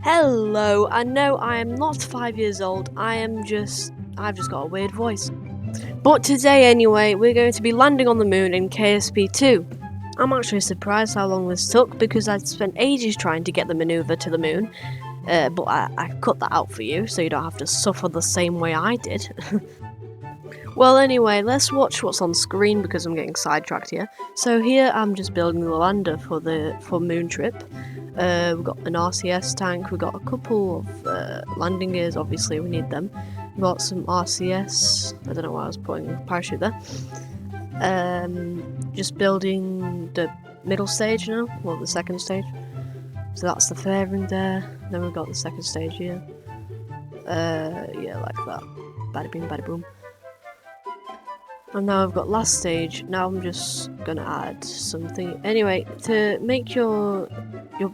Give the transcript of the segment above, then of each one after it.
Hello, I know I am not 5 years old, I've just got a weird voice. But today anyway, we're going to be landing on the moon in KSP 2. I'm actually surprised how long this took because I'd spent ages trying to get the maneuver to the moon, but I cut that out for you so you don't have to suffer the same way I did. Well anyway, let's watch what's on screen because I'm getting sidetracked here. So here I'm just building the lander for moon trip. We've got an RCS tank, we've got a couple of landing gears, obviously we need them. We've got some RCS, I don't know why I was putting a parachute there. Just building the middle stage now, well the second stage. So that's the fairing there, then we've got the second stage here. Yeah, like that. Bada bing, bada boom. And now I've got last stage. Now I'm just gonna add something. Anyway, to make your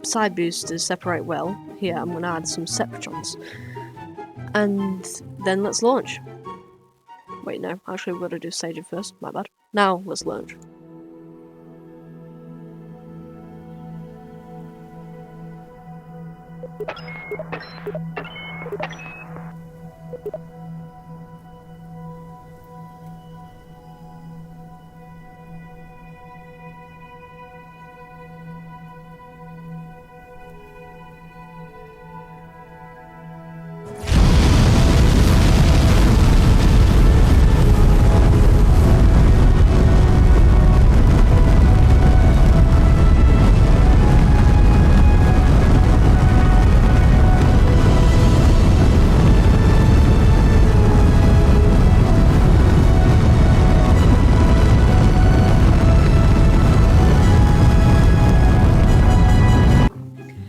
side boosters separate well, here I'm gonna add some septrons. And then let's launch. Wait, no, actually we've got to do staging first, my bad. Now let's launch.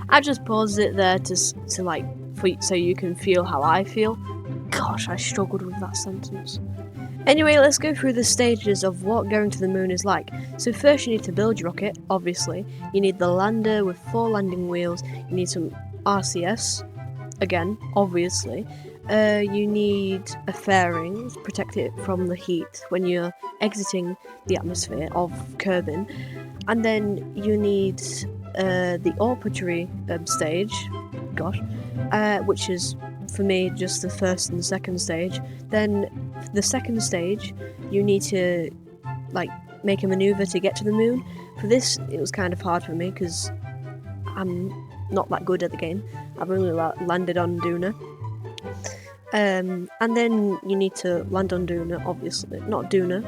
I just paused it there so you can feel how I feel. Gosh, I struggled with that sentence. Anyway, let's go through the stages of what going to the moon is like. So first you need to build your rocket, obviously. You need the lander with 4 landing wheels. You need some RCS, again, obviously. You need a fairing to protect it from the heat when you're exiting the atmosphere of Kerbin. And then you need the orbitary stage, which is for me just the first and the second stage. Then the second stage you need to make a maneuver to get to the moon. For this it was kind of hard for me because I'm not that good at the game. I've only landed on Duna. And then you need to land on Duna, obviously. Not Duna,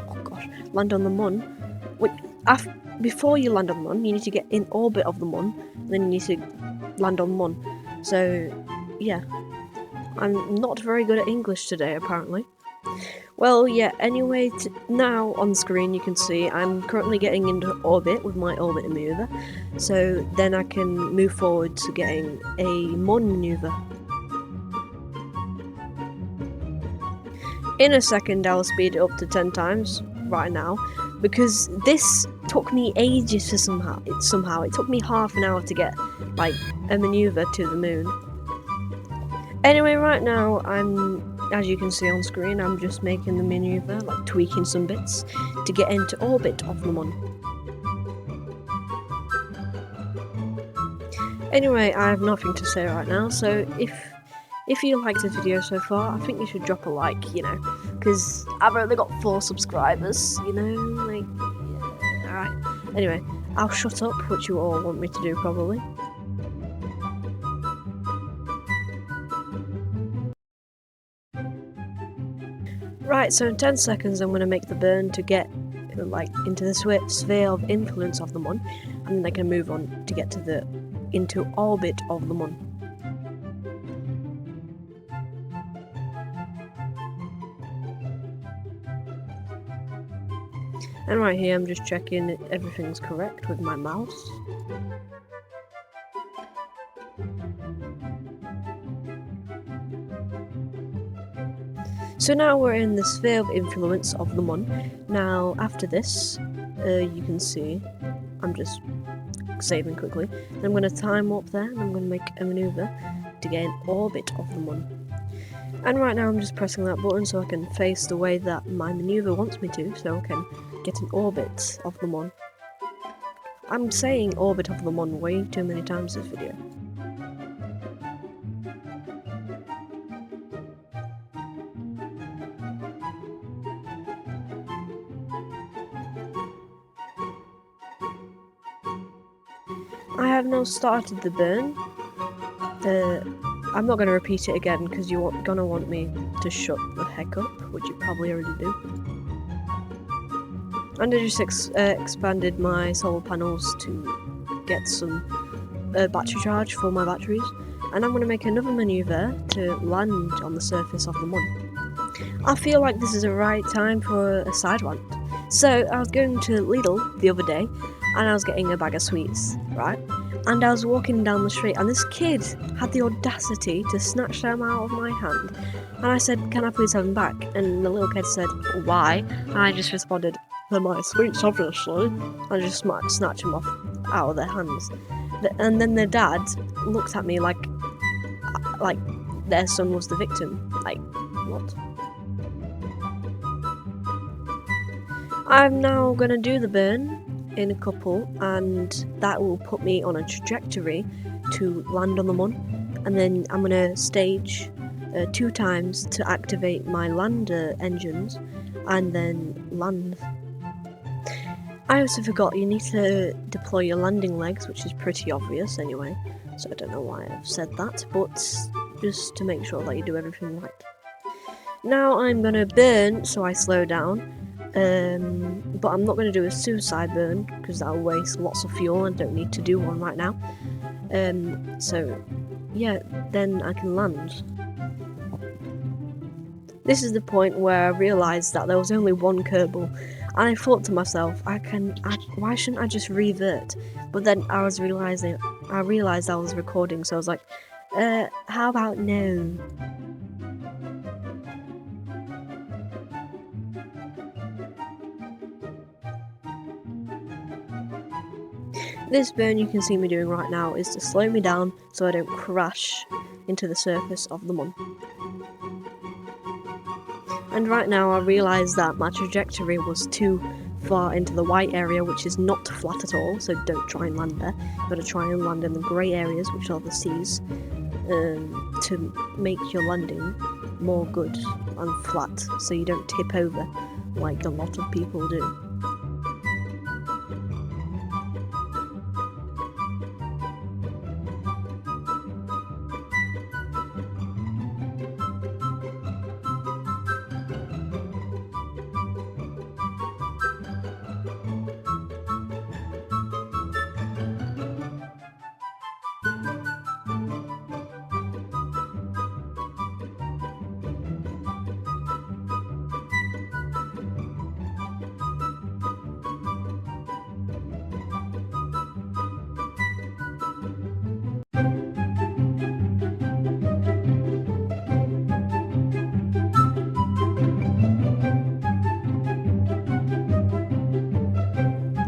land on the MUN. Before you land on the MUN, you need to get in orbit of the MUN, and then you need to land on MUN. So, yeah. I'm not very good at English today, apparently. Well, yeah, anyway, now on the screen you can see I'm currently getting into orbit with my orbit maneuver, so then I can move forward to getting a MUN maneuver. In a second I'll speed it up to 10 times right now, because this took me ages to somehow it took me half an hour to get a maneuver to the moon. Anyway, right now as you can see on screen, I'm just making the maneuver, tweaking some bits to get into orbit of the MUN. Anyway, I have nothing to say right now, so if you liked this video so far, I think you should drop a like, because I've only got 4 subscribers, yeah, alright. Anyway, I'll shut up, which you all want me to do probably. Right, so in 10 seconds I'm going to make the burn to get into the sphere of influence of the MUN, and then I can move on to get into orbit of the MUN. And right here I'm just checking if everything's correct with my mouse. So now we're in the sphere of influence of the MUN. Now after this, you can see, I'm just saving quickly. Then I'm going to time warp there, and I'm going to make a maneuver to get in orbit of the MUN. And right now I'm just pressing that button so I can face the way that my maneuver wants me to, so I can get in orbit of the MUN. I'm saying orbit of the MUN way too many times this video. I have now started the burn. I'm not going to repeat it again because you're gonna want me to shut the heck up, which you probably already do. And I just expanded my solar panels to get some battery charge for my batteries. And I'm going to make another maneuver to land on the surface of the MUN. I feel like this is the right time for a side rant. So I was going to Lidl the other day and I was getting a bag of sweets, right? And I was walking down the street and this kid had the audacity to snatch them out of my hand. And I said, "Can I please have them back?" And the little kid said, "Why?" And I just responded, "They're my sweets, obviously." And I just snatched them off out of their hands. And then their dad looked at me like their son was the victim. Like, what? I'm now gonna do the burn in a couple, and that will put me on a trajectory to land on the MUN, and then I'm gonna stage 2 times to activate my lander engines and then land. I also forgot you need to deploy your landing legs, which is pretty obvious anyway, so I don't know why I've said that, but just to make sure that you do everything right. Now I'm gonna burn, so I slow down. But I'm not going to do a suicide burn because that'll waste lots of fuel and don't need to do one right now. So yeah, then I can land. This is the point where I realised that there was only one Kerbal, and I thought to myself, why shouldn't I just revert? But then I realised I was recording, so I was like, how about no? This burn you can see me doing right now is to slow me down so I don't crash into the surface of the MUN. And right now I realise that my trajectory was too far into the white area, which is not flat at all, so don't try and land there. You've got to try and land in the grey areas, which are the seas, to make your landing more good and flat, so you don't tip over like a lot of people do.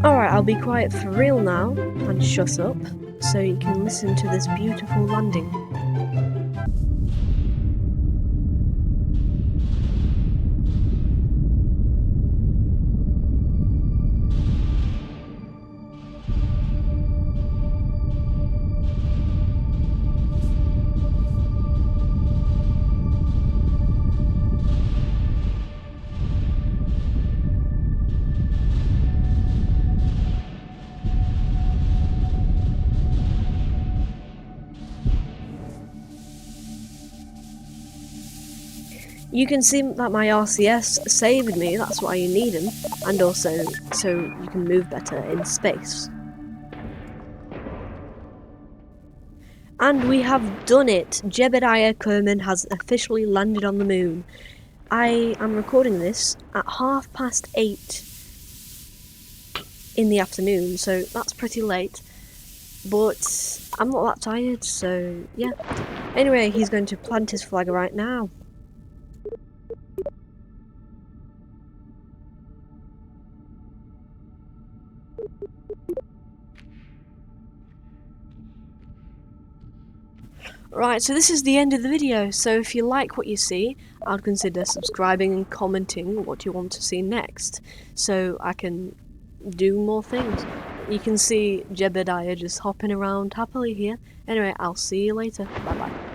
Alright, I'll be quiet for real now and shut up so you can listen to this beautiful landing. You can see that my RCS saved me, that's why you need them, and also so you can move better in space. And we have done it! Jebediah Kerman has officially landed on the moon. I am recording this at 8:30 in the afternoon, so that's pretty late. But I'm not that tired, so yeah. Anyway, he's going to plant his flag right now. Right, so this is the end of the video, so if you like what you see, I'd consider subscribing and commenting what you want to see next, so I can do more things. You can see Jebediah just hopping around happily here. Anyway, I'll see you later. Bye bye.